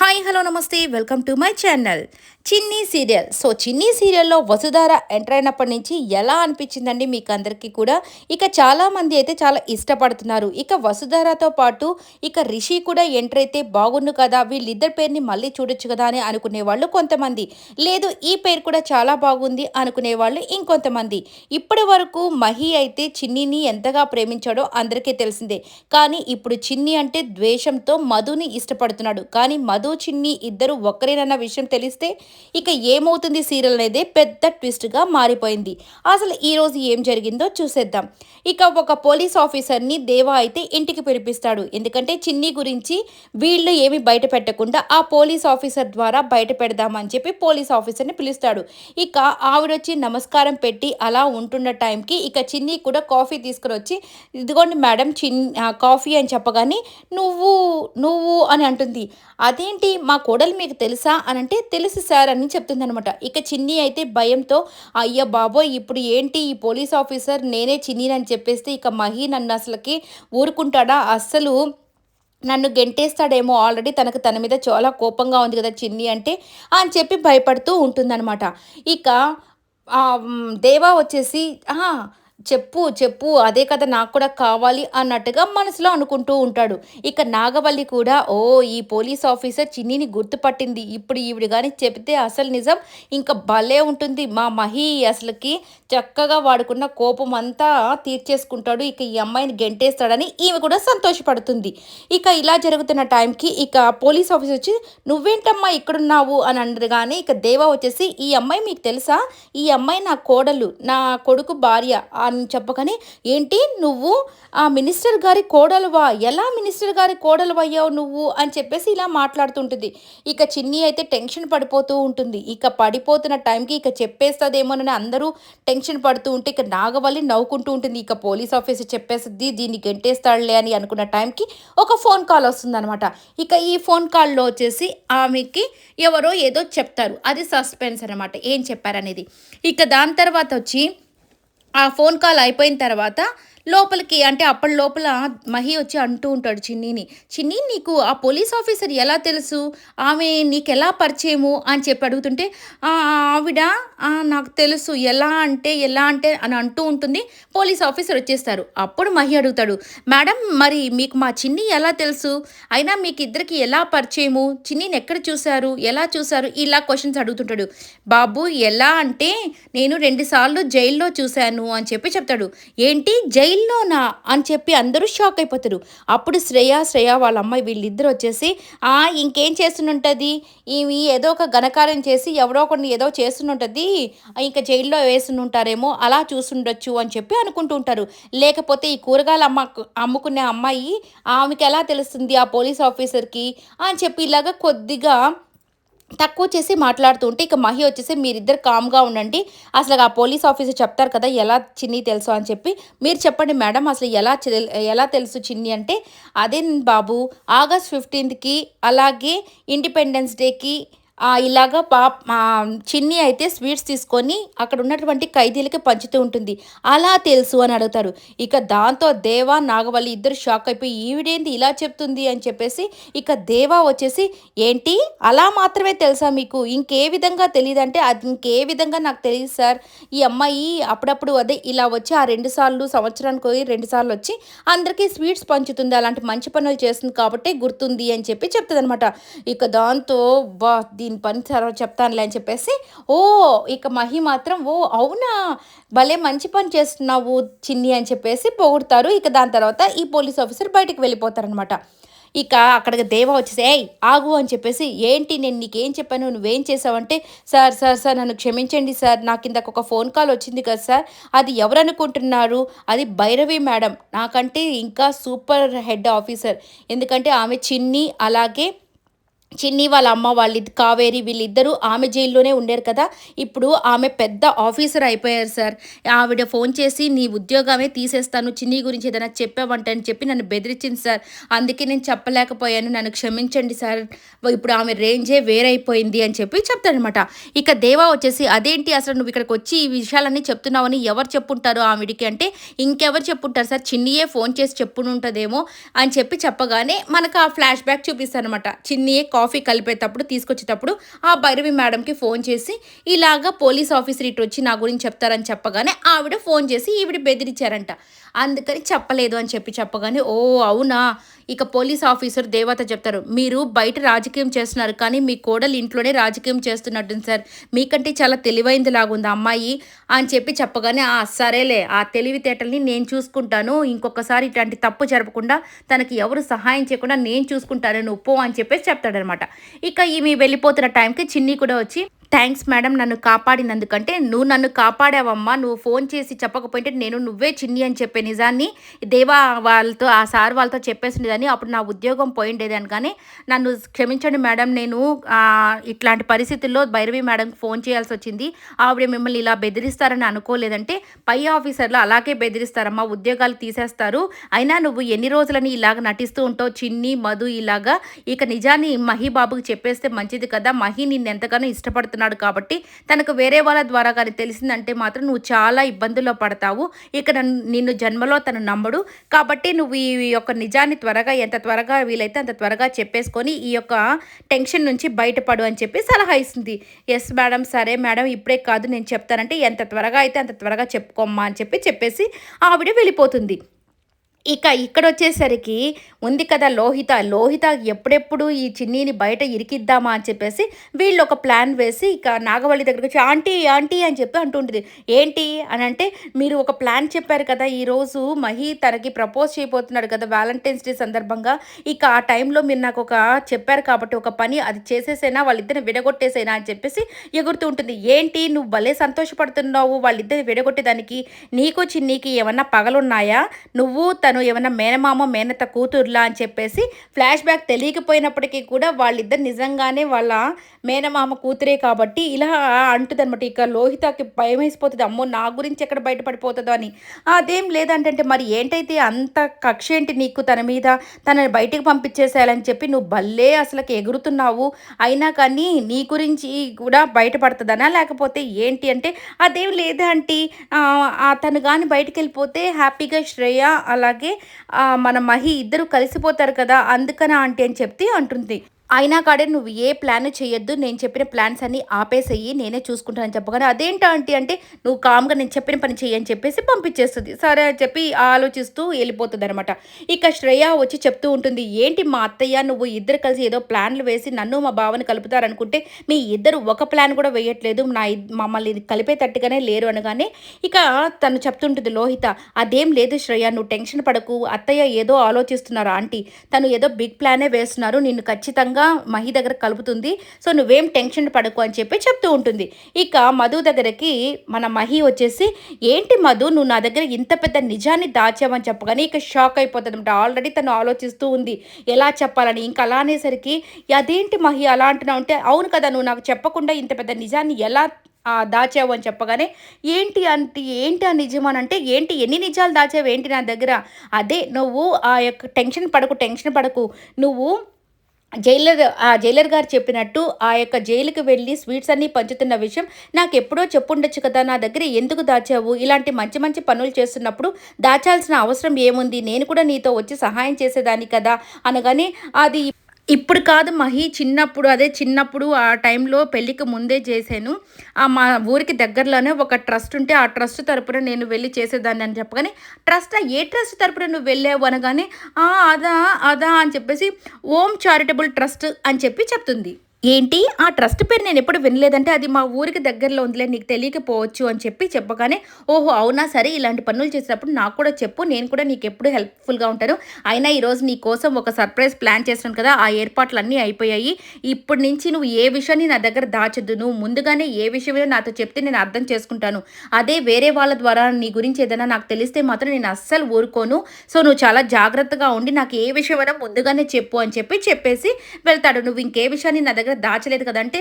Hi hello నమస్తే welcome to my channel. చిన్ని serial. చిన్ని సీరియల్‌లో వసుధార ఎంటర్ అయినప్పటి నుంచి ఎలా అనిపించిందండి మీకు అందరికీ కూడా? ఇక చాలామంది అయితే చాలా ఇష్టపడుతున్నారు. ఇక వసుధారతో పాటు ఇక రిషి కూడా ఎంటర్ అయితే బాగుండు కదా! వీళ్ళిద్దరి పేరుని మళ్ళీ చూడొచ్చు కదా! అని అనుకునేవాళ్ళు కొంతమంది. లేదు ఈ పేరు కూడా చాలా బాగుంది అనుకునేవాళ్ళు ఇంకొంతమంది. ఇప్పటి వరకు మహి అయితే చిన్నిని ఎంతగా ప్రేమించాడో అందరికీ తెలిసిందే. కానీ ఇప్పుడు చిన్ని అంటే ద్వేషంతో మధుని ఇష్టపడుతున్నాడు. కానీ మధు, చిన్ని ఇద్దరు ఒక్కరేనన్న విషయం తెలిస్తే ఇక ఏమవుతుంది సీరియల్ అనేది పెద్ద ట్విస్ట్‌గా మారిపోయింది. అసలు ఈరోజు ఏం జరిగిందో చూసేద్దాం. ఇక ఒక పోలీస్ ఆఫీసర్‌ని దేవా అయితే ఇంటికి పిలిపిస్తాడు. ఎందుకంటే చిన్ని గురించి వీళ్ళు ఏమి బయట పెట్టకుండా ఆ పోలీస్ ఆఫీసర్ ద్వారా బయట పెడదామని చెప్పి పోలీస్ ఆఫీసర్‌ని పిలుస్తాడు. ఇక ఆవిడొచ్చి నమస్కారం పెట్టి అలా ఉంటున్న టైంకి ఇక చిన్ని కూడా కాఫీ తీసుకొనొచ్చి, "ఇదిగోండి మేడం కాఫీ" అని చెప్పగానే, "నువ్వు నువ్వు" అని అంటుంది. "అదేంటి మా కోడలు మీకు తెలుసా?" అనంటే, "తెలుసు సార్" అని చెప్తుందనమాట. ఇక చిన్ని అయితే భయంతో, అయ్య బాబోయ్! ఇప్పుడు ఏంటి ఈ పోలీస్ ఆఫీసర్ నేనే చిన్నినని చెప్పేస్తే ఇక మహి నన్ను అసలకి ఊరుకుంటాడా? అస్సలు నన్ను గెంటేస్తాడేమో, ఆల్రెడీ తన మీద చాలా కోపంగా ఉంది కదా చిన్ని అంటే అని చెప్పి భయపడుతూ ఉంటుందనమాట. ఇక దేవా వచ్చేసి, "ఆహా! చెప్పు, చెప్పు అదే కదా నాకు కూడా కావాలి" అన్నట్టుగా మనసులో అనుకుంటూ ఉంటాడు. ఇక నాగవల్లి కూడా, ఓహ్! ఈ పోలీస్ ఆఫీసర్ చిన్నిని గుర్తుపట్టింది. ఇప్పుడు ఈవిడ గాని చెబితే అసలు నిజం ఇంక భలే ఉంటుంది. మా మహి అసలకి చక్కగా వాడుకున్న కోపమంతా తీర్చేసుకుంటాడు. ఇక ఈ అమ్మాయిని గెంటేస్తాడని ఈమె కూడా సంతోషపడుతుంది. ఇక ఇలా జరుగుతున్న టైంకి ఇక పోలీస్ ఆఫీసర్ వచ్చి, "నువ్వేంటమ్మా ఇక్కడున్నావు" అని అనగానే ఇక దేవా వచ్చేసి, "ఈ అమ్మాయి మీకు తెలుసా? ఈ అమ్మాయి నా కోడలు, నా కొడుకు భార్య" అని చెప్పగానే, "ఏంటి నువ్వు ఆ మినిస్టర్ గారి కోడలువా? ఎలా మినిస్టర్ గారి కోడలువయ్యావు నువ్వు?" అని చెప్పేసి ఇలా మాట్లాడుతుంటుంది. ఇక చిన్ని అయితే టెన్షన్ పడిపోతూ ఉంటుంది. ఇక పడిపోతున్న టైంకి ఇక చెప్పేస్తదేమోనని అందరూ టెన్షన్ పడుతూ ఉంటే ఇక నాగవల్లి నవ్వుకుంటూ ఉంటుంది. ఇక పోలీస్ ఆఫీసర్ చెప్పేస్తది, దీన్ని గెంటేస్తాడులే అని అనుకున్న టైంకి ఒక ఫోన్ కాల్ వస్తుందనమాట. ఇక ఈ ఫోన్ కాల్‌లో వచ్చేసి ఆమెకి ఎవరో ఏదో చెప్తారు. అది సస్పెన్స్ అనమాట. ఏం చెప్పారనేది. ఇక దాని తర్వాత వచ్చి ఆ ఫోన్ కాల్ అయిపోయిన తర్వాత లోపలికి అంటే అప్పటి లోపల మహి వచ్చి అంటూ ఉంటాడు చిన్నిని. "చిన్ని నీకు ఆ పోలీస్ ఆఫీసర్ ఎలా తెలుసు? ఆమె నీకెలా పరిచయము?" అని చెప్పి అడుగుతుంటే, ఆవిడ నాకు తెలుసు. ఎలా అంటే" అని అంటూ ఉంటుంది. పోలీస్ ఆఫీసర్ వచ్చేస్తారు. అప్పుడు మహి అడుగుతాడు, "మేడం మరి మీకు మా చిన్ని ఎలా తెలుసు? అయినా మీకిద్దరికి ఎలా పరిచయము? చిన్నిని ఎక్కడ చూసారు? ఎలా చూసారు?" ఇలా క్వెషన్స్ అడుగుతుంటాడు. "బాబు ఎలా అంటే నేను 2 సార్లు జైల్‌లో చూసాను" అని చెప్పి చెప్తాడు. "ఏంటి జైల్లోనా?" అని చెప్పి అందరూ షాక్ అయిపోతారు. అప్పుడు శ్రేయ వాళ్ళ అమ్మాయి వీళ్ళిద్దరూ వచ్చేసి, ఇంకేం చేసునుంటది, ఈమె ఏదో ఒక ఘనకార్యం చేసి ఎవరో ఒకడిని ఏదో చేసునుంటది. ఇంక జైల్‌లో వేసునుంటారేమో అలా చూసుండొచ్చు" అని చెప్పి అనుకుంటూ ఉంటారు. లేకపోతే ఈ కూరగాయలు అమ్ముకునే అమ్మాయి ఆమెకెలా తెలుస్తుంది ఆ పోలీస్ ఆఫీసర్‌కి అని చెప్పి ఇలాగ కొద్దిగా తక్కువ చేసి మాట్లాడుతూ ఉంటే ఇక మహి వచ్చేసి, "మీరిద్దరు కామ్‌గా ఉండండి. అసలు ఆ పోలీస్ ఆఫీసర్ చెప్తారు కదా! ఎలా చిన్ని తెలుసో అని చెప్పి. మీరు చెప్పండి మేడం అసలు ఎలా తెలుసు చిన్ని" అంటే, "అదే బాబు ఆగస్ట్ 15కి అలాగే ఇండిపెండెన్స్ డేకి ఇలాగ చిన్ని అయితే స్వీట్స్ తీసుకొని అక్కడ ఉన్నటువంటి ఖైదీలకి పంచుతూ ఉంటుంది. అలా తెలుసు" అని అడుగుతారు. ఇక దాంతో దేవా, నాగవల్లి ఇద్దరు షాక్ అయిపోయి, "ఈవిడేంది ఇలా చెప్తుంది" అని చెప్పేసి ఇక దేవా వచ్చేసి, "ఏంటి అలా మాత్రమే తెలుసా మీకు? ఇంకే విధంగా తెలీదంటే" "అది ఇంకే విధంగా నాకు తెలీదు సార్. ఈ అమ్మాయి అప్పుడప్పుడు అదే ఇలా వచ్చి ఆ 2 సార్లు సంవత్సరానికి 2 సార్లు వచ్చి అందరికీ స్వీట్స్ పంచుతుంది. అలాంటి మంచి పనులు చేస్తుంది కాబట్టే గుర్తుంది" అని చెప్పి చెప్తదనమాట. ఇక దాంతో దీని పని తర్వాత చెప్తానులే అని చెప్పేసి, ఇక మహి మాత్రం, అవునా! భలే మంచి పని చేస్తున్నావు చిన్ని" అని చెప్పేసి పొగుడుతారు. ఇక దాని తర్వాత ఈ పోలీస్ ఆఫీసర్ బయటికి వెళ్ళిపోతారనమాట. ఇక అక్కడికి దేవా వచ్చేసి, "ఏయ్! ఆగు" అని చెప్పేసి, "ఏంటి నేను నీకేం చెప్పాను? నువ్వేం చేసావంటే" సార్ నన్ను క్షమించండి సార్. నాకిందాక ఒక ఫోన్ కాల్ వచ్చింది కదా సార్. అది ఎవరనుకుంటున్నారు? అది భైరవి మేడం. నాకంటే ఇంకా సూపర్ హెడ్ ఆఫీసర్. ఎందుకంటే ఆమె చిన్ని అలాగే చిన్ని వాళ్ళ అమ్మ కావేరి వీళ్ళిద్దరూ ఆమె జైల్లోనే ఉండారు కదా! ఇప్పుడు ఆమె పెద్ద ఆఫీసర్ అయిపోయారు సార్. ఆవిడ ఫోన్ చేసి నీ ఉద్యోగమే తీసేస్తాను. చిన్ని గురించి ఏదైనా చెప్పావంటే అని చెప్పి నన్ను బెదిరించింది సార్. అందుకే నేను చెప్పలేకపోయాను. నన్ను క్షమించండి సార్. ఇప్పుడు ఆమె రేంజే వేరైపోయింది అని చెప్పి చెప్తాడనమాట. ఇక దేవా వచ్చేసి, "అదేంటి అసలు నువ్వు ఇక్కడికొచ్చి ఈ విషయాలన్నీ చెప్తున్నావని ఎవరు చెప్పుంటారు ఆవిడకి" అంటే, "ఇంకెవరు చెప్పుంటారు సార్. చిన్నియే ఫోన్ చేసి చెప్పునుంటదేమో" అని చెప్పి చెప్పగానే మనకు ఆ ఫ్లాష్ బ్యాక్ చూపిస్తారనమాట. చిన్నియే కాఫీ కలిపేటప్పుడు తీసుకొచ్చేటప్పుడు ఆ భైరవి మేడంకి ఫోన్ చేసి ఇలాగా పోలీస్ ఆఫీసర్ ఇటు వచ్చి నా గురించి చెప్తారని చెప్పగానే ఆవిడ ఫోన్ చేసి ఈవిడ బెదిరించారంట. అందుకని చెప్పలేదు అని చెప్పగానే, ఓహ్! అవునా! ఇక పోలీస్ ఆఫీసర్ దేవత చెప్తారు. మీరు బయట రాజకీయం చేస్తున్నారు. కానీ మీ కోడలు ఇంట్లోనే రాజకీయం చేస్తున్నట్టుంది సార్. మీకంటే చాలా తెలివైందిలాగుంది ఆ అమ్మాయి అని చెప్పగానే, ఆ! సరేలే ఆ తెలివితేటల్ని నేను చూసుకుంటాను. ఇంకొకసారి ఇట్లాంటి తప్పు జరగకుండా తనకి ఎవరు సహాయం చేయకుండా నేను చూసుకుంటాను. నువ్వు పో అని చెప్పేసి చెప్తాడనమాట. ఇక ఈమె వెళ్ళిపోతున్న టైంకి చిన్ని కూడా వచ్చి థ్యాంక్స్ మేడం నన్ను కాపాడినందుకంటే, "నువ్వు నన్ను కాపాడావమ్మా. నువ్వు ఫోన్ చేసి చెప్పకపోయింటే నేను నువ్వే చిన్ని అని చెప్పే నిజాన్ని దేవా వాళ్ళతో ఆ సార్ వాళ్ళతో చెప్పేసిండేదాన్ని. అప్పుడు నా ఉద్యోగం పోయిండేదని కానీ నన్ను క్షమించండి మేడం. నేను ఇట్లాంటి పరిస్థితుల్లో భైరవి మేడంకి ఫోన్ చేయాల్సొచ్చింది. ఆవిడ మిమ్మల్ని ఇలా బెదిరిస్తారని అనుకోలేదంటే, పై ఆఫీసర్లు అలాగే బెదిరిస్తారమ్మా. ఉద్యోగాలు తీసేస్తారు. అయినా నువ్వు ఎన్ని రోజులని ఇలాగ నటిస్తూ ఉంటావు చిన్ని, మధు ఇలాగా. ఇక నిజాన్ని మహి బాబుకి చెప్పేస్తే మంచిది కదా! మహి నిన్నెంతగానో ఇష్టపడుతున్నాడు కాబట్టి తనకు వేరే వాళ్ళ ద్వారా కానీ తెలిసిందంటే మాత్రం నువ్వు చాలా ఇబ్బందుల్లో పడతావు. ఇక నిన్ను జన్మలో తను నమ్మడు. కాబట్టి నువ్వు ఈ యొక్క నిజాన్ని త్వరగా ఎంత త్వరగా వీలైతే అంత త్వరగా చెప్పేసుకొని ఈ యొక్క టెన్షన్ నుంచి బయటపడు అని చెప్పి సలహా ఇస్తుంది. ఎస్ మేడం, సరే మేడం, ఇప్పుడే కాదు నేను చెప్తానంటే ఎంత త్వరగా అయితే అంత త్వరగా చెప్పుకోమ్మా అని చెప్పేసి ఆవిడ వెళ్ళిపోతుంది. ఇక ఇక్కడొచ్చేసరికి ఉంది కదా లోహిత. లోహిత ఎప్పుడెప్పుడు ఈ చిన్నీని బయట ఇరికిద్దామా అని చెప్పేసి వీళ్ళు ఒక ప్లాన్ వేసి ఇక నాగవల్లి దగ్గరకొచ్చి ఆంటీ, ఆంటీ అని చెప్పి అంటుంటది. ఏంటి అని అంటే, మీరు ఒక ప్లాన్ చెప్పారు కదా! ఈరోజు మహి తనకి ప్రపోజ్ చేయబోతున్నాడు కదా! వాలంటైన్స్ డే సందర్భంగా. ఇక ఆ టైంలో మీరు నాకు ఒక చెప్పారు కాబట్టి ఒక పని అది చేసేసేనా, వాళ్ళిద్దరిని విడగొట్టేసేనా అని చెప్పేసి ఎగురుతూ ఉంటుంది. ఏంటి నువ్వు భలే సంతోషపడుతున్నావు వాళ్ళిద్దరిని విడగొట్టేదానికి? నీకు చిన్నికి ఏమన్నా పగలున్నాయా? నువ్వు తను ఏమన్నా మేనమామ మేనత్త కూతుర్లా అని చెప్పేసి ఫ్లాష్ బ్యాక్ తెలియకపోయినప్పటికీ కూడా వాళ్ళిద్దరు నిజంగానే వాళ్ళ మేనమామ కూతురే కాబట్టి ఇలా అంటుందన్నమాట. ఇక లోహితకి భయం వేసిపోతుంది. అమ్మో నా గురించి ఎక్కడ బయటపడిపోతుందో అని. అదేం లేదంటే మరి ఏంటైతే అంత కక్ష ఏంటి నీకు తన మీద, తనని బయటికి పంపించేసేయాలని చెప్పి నువ్వు భలే అసలుకి ఎగురుతున్నావు. అయినా కానీ నీ గురించి కూడా బయటపడుతుందనా లేకపోతే ఏంటి అంటే, అదేం లేదా ఆంటీ, తను కానీ బయటికి వెళ్ళిపోతే హ్యాపీగా శ్రేయ అలాగే మన మహి ఇద్దరు కలిసిపోతారు కదా, అందుకని ఆంటీ అని చెప్తే అంటుంది. అయినా కాడే నువ్వు ఏ ప్లాన్ చేయొద్దు. నేను చెప్పిన ప్లాన్స్ అన్నీ ఆపేసేయి. నేనే చూసుకుంటానని చెప్పగానే, అదేంటా ఆంటీ అంటే, నువ్వు కామ్‌గా నేను చెప్పిన పని చెయ్యి అని చెప్పేసి పంపించేస్తది. సరే అని చెప్పి ఆలోచిస్తూ వెళ్ళిపోతుందనమాట. ఇక శ్రేయ వచ్చి చెప్తూ ఉంటుంది. ఏంటి మా అత్తయ్య నువ్వు ఇద్దరు కలిసి ఏదో ప్లాన్లు వేసి నన్ను మా బావని కలుపుతారనుకుంటే మీ ఇద్దరు ఒక ప్లాన్ కూడా వేయట్లేదు. మమ్మల్ని కలిపేటట్టుగానే లేరు అనగానే ఇక తను చెప్తుంటుంది లోహిత, అదేం లేదు శ్రేయ నువ్వు టెన్షన్ పడకు. అత్తయ్య ఏదో ఆలోచిస్తున్నారు ఆంటీ. తను ఏదో బిగ్ ప్లానే వేస్తున్నారు. నిన్ను ఖచ్చితంగా మహి దగ్గర కలుపుతుంది. సో నువ్వేం టెన్షన్ పడకు అని చెప్పి చెప్తూ ఉంటుంది. ఇక మధు దగ్గరకి మన మహి వచ్చేసి, ఏంటి మధు నువ్వు నా దగ్గర ఇంత పెద్ద నిజాన్ని దాచావని చెప్పగానే ఇక షాక్ అయిపోతుంది అనమాట. ఆల్రెడీ తను ఆలోచిస్తూ ఉంది ఎలా చెప్పాలని. ఇంకా అలా అనేసరికి, అదేంటి మహి అలా అంటున్నావు అంటే, అవును కదా నువ్వు నాకు చెప్పకుండా ఇంత పెద్ద నిజాన్ని ఎలా దాచావు అని చెప్పగానే, ఏంటి అంటే ఏంటి ఆ నిజం అని అంటే, ఏంటి ఎన్ని నిజాలు దాచావు ఏంటి నా దగ్గర? అదే నువ్వు ఆ యొక్క టెన్షన్ పడకు. నువ్వు జైలర్ గారు చెప్పినట్టు ఆ యొక్క జైలుకి వెళ్ళి స్వీట్స్ అన్నీ పంచుతున్న విషయం నాకెప్పుడో చెప్పుండొచ్చు కదా! నా దగ్గర ఎందుకు దాచావు? ఇలాంటి మంచి మంచి పనులు చేస్తున్నప్పుడు దాచాల్సిన అవసరం ఏముంది? నేను కూడా నీతో వచ్చి సహాయం చేసేదాన్ని కదా! అనగానే, అది ఇప్పుడు కాదు మహి, చిన్నప్పుడు ఆ టైంలో పెళ్ళికి ముందే చేశాను. మా ఊరికి దగ్గరలోనే ఒక ట్రస్ట్ ఉంటే ఆ ట్రస్ట్ తరపున నేను వెళ్ళి చేసేదాన్ని అని చెప్పగానే, ట్రస్టా? ఏ ట్రస్ట్ తరపున నువ్వు వెళ్ళావు అనగానే, అదా అదా అని చెప్పేసి ఓం చారిటబుల్ ట్రస్ట్ అని చెప్తుంది. ఏంటి ఆ ట్రస్ట్ పేరు నేను ఎప్పుడు వినలేదంటే, అది మా ఊరికి దగ్గరలో ఉందిలే నీకు తెలియకపోవచ్చు అని చెప్పగానే, ఓహో అవునా, సరే ఇలాంటి పనులు చేసినప్పుడు నాకు కూడా చెప్పు, నేను కూడా నీకు ఎప్పుడు హెల్ప్ఫుల్గా ఉంటాను. అయినా ఈరోజు నీ కోసం ఒక సర్ప్రైజ్ ప్లాన్ చేస్తున్నాను కదా, ఆ ఏర్పాట్లన్నీ అయిపోయాయి. ఇప్పటి నుంచి నువ్వు ఏ విషయాన్ని నా దగ్గర దాచొద్దు. నువ్వు ముందుగానే ఏ విషయమో నాతో చెప్తే నేను అర్థం చేసుకుంటాను. అదే వేరే వాళ్ళ ద్వారా నీ గురించి ఏదైనా నాకు తెలిస్తే మాత్రం నేను అస్సలు ఊరుకోను. సో నువ్వు చాలా జాగ్రత్తగా ఉండి నాకు ఏ విషయమైనా ముందుగానే చెప్పు అని చెప్పేసి వెళ్తాడు. నువ్వు ఇంకే విషయాన్ని నా దగ్గర దాచలేదు కదంటే,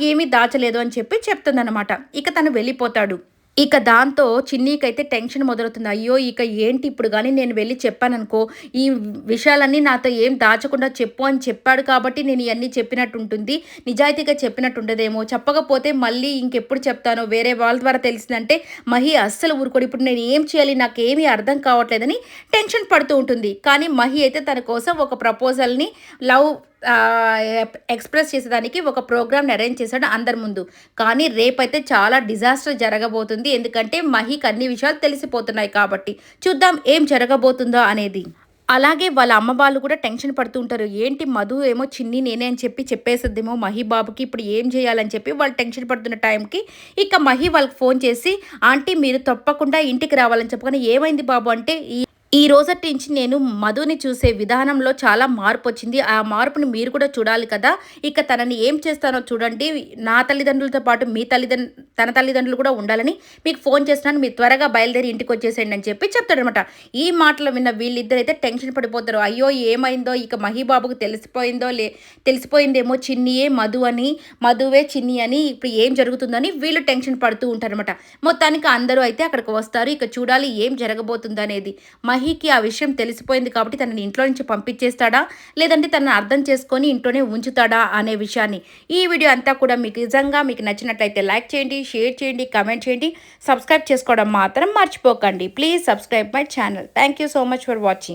ఏమీ దాచలేదు అని చెప్తుందనమాట. ఇక తను వెళ్ళిపోతాడు. ఇక దాంతో చిన్నీకైతే టెన్షన్ మొదలవుతుంది. అయ్యో ఇక ఏంటి ఇప్పుడు కానీ నేను వెళ్ళి చెప్పాననుకో, ఈ విషయాలన్నీ నాతో ఏం దాచకుండా చెప్పు అని చెప్పాడు కాబట్టి నేను ఇవన్నీ చెప్పినట్టు ఉంటుంది, నిజాయితీగా చెప్పినట్టు ఉండదేమో. చెప్పకపోతే మళ్ళీ ఇంకెప్పుడు చెప్తానో, వేరే వాళ్ళ ద్వారా తెలిసిందంటే మహి అస్సలు ఊరుకోడు. ఇప్పుడు నేను ఏం చేయాలి, నాకేమీ అర్థం కావట్లేదని టెన్షన్ పడుతూ ఉంటుంది. కానీ మహి అయితే తన కోసం ఒక ప్రపోజల్ని ఎక్స్‌ప్రెస్ చేసేదానికి ఒక ప్రోగ్రామ్‌ని అరేంజ్ చేశాడు అందరి ముందు. కానీ రేపైతే చాలా డిజాస్టర్ జరగబోతుంది. ఎందుకంటే మహీకి అన్ని విషయాలు తెలిసిపోతున్నాయి కాబట్టి. చూద్దాం ఏం జరగబోతుందో అనేది. అలాగే వాళ్ళ అమ్మ వాళ్ళు కూడా టెన్షన్ పడుతూ ఉంటారు. ఏంటి మధు ఏమో చిన్ని నేనే అని చెప్పి చెప్పేసిద్దేమో మహి బాబుకి ఇప్పుడు ఏం చేయాలని చెప్పి వాళ్ళు టెన్షన్ పడుతున్న టైంకి ఇక మహి వాళ్ళకి ఫోన్ చేసి, ఆంటీ మీరు తప్పకుండా ఇంటికి రావాలని చెప్పగానే ఏమైంది బాబు అంటే, ఈ రోజటి నుంచి నేను మధుని చూసే విధానంలో చాలా మార్పొచ్చింది. ఆ మార్పుని మీరు కూడా చూడాలి కదా! ఇక తనని ఏం చేస్తానో చూడండి. నా తల్లిదండ్రులతో పాటు మీ తన తల్లిదండ్రులు కూడా ఉండాలని మీకు ఫోన్ చేస్తున్నాను. మీరు త్వరగా బయలుదేరి ఇంటికొచ్చేసేయండి అని చెప్పి చెప్తాడనమాట. ఈ మాటలు విన్న వీళ్ళిద్దరైతే టెన్షన్ పడిపోతారు. అయ్యో! ఏమైందో ఇక మహీబాబుకు తెలిసిపోయిందేమో చిన్నియే మధు అని, మధువే చిన్ని అని ఇప్పుడు ఏం జరుగుతుందని వీళ్ళు టెన్షన్ పడుతూ ఉంటారనమాట. మొత్తానికి అందరూ అయితే అక్కడికి వస్తారు. ఇక చూడాలి ఏం జరగబోతుందనేది. మహీకి ఆ విషయం తెలిసిపోయింది కాబట్టి తనని ఇంట్లో నుంచి పంపించేస్తాడా? లేదంటే తనని అర్థం చేసుకొని ఇంట్లోనే ఉంచుతాడా అనే విషయాన్ని. ఈ వీడియో అంతా కూడా మీకు నిజంగా మీకు నచ్చినట్లయితే లైక్ చేయండి, షేర్ చేయండి, కామెంట్ చేయండి. సబ్స్క్రైబ్ చేసుకోవడం మాత్రం మర్చిపోకండి. Please subscribe my channel. Thank you so much for watching.